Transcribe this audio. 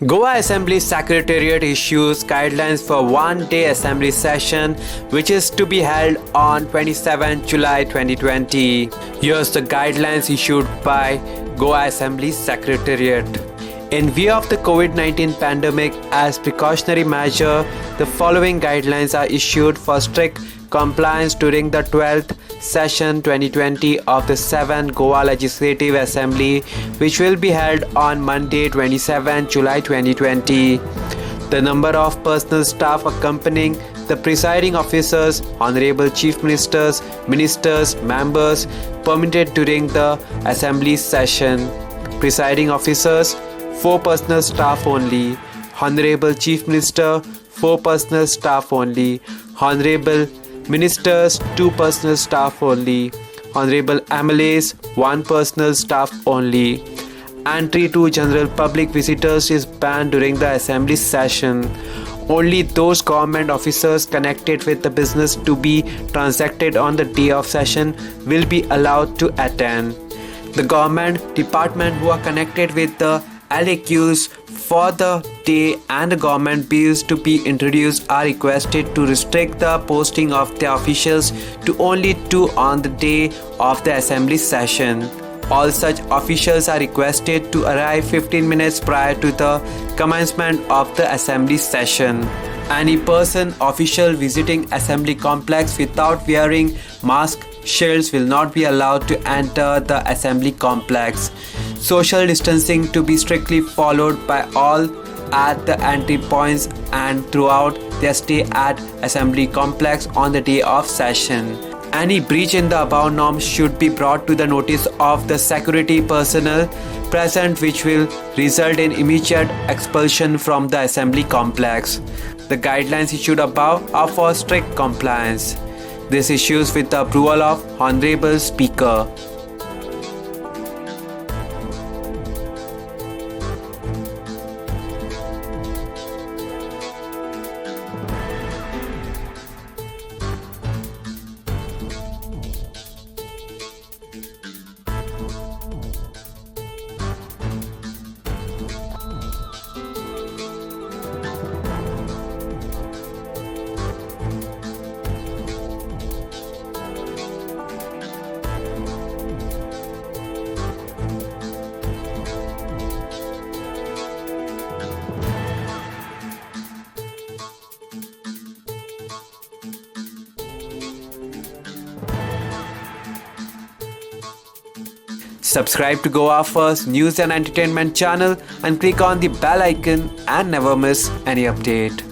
Goa Assembly Secretariat issues guidelines for one-day assembly session which is to be held on 27 July 2020. Here's the guidelines issued by Goa Assembly Secretariat. In view of the COVID-19 pandemic, as precautionary measure, the following guidelines are issued for strict compliance during the 12th session 2020 of the 7th Goa Legislative Assembly, which will be held on Monday 27 July 2020. The number of personal staff accompanying the presiding officers, Honorable Chief Ministers, Ministers, Members permitted during the Assembly session. Presiding officers, 4 personal staff only. Honorable Chief Minister, 4 personal staff only. Honorable Ministers, 2 personal staff only. Honorable MLAs, 1 personal staff only. Entry to general public visitors is banned during the assembly session. Only those government officers connected with the business to be transacted on the day of session will be allowed to attend. The government department who are connected with the LAQs for the day and the government bills to be introduced are requested to restrict the posting of their officials to only 2 on the day of the assembly session. All such officials are requested to arrive 15 minutes prior to the commencement of the assembly session. Any person official visiting assembly complex without wearing mask shields will not be allowed to enter the assembly complex. Social distancing to be strictly followed by all at the entry points and throughout their stay at assembly complex on the day of session. Any breach in the above norms should be brought to the notice of the security personnel present, which will result in immediate expulsion from the assembly complex. The guidelines issued above are for strict compliance. This issues with the approval of Honorable Speaker. Subscribe to Goa First News and Entertainment channel and click on the bell icon and never miss any update.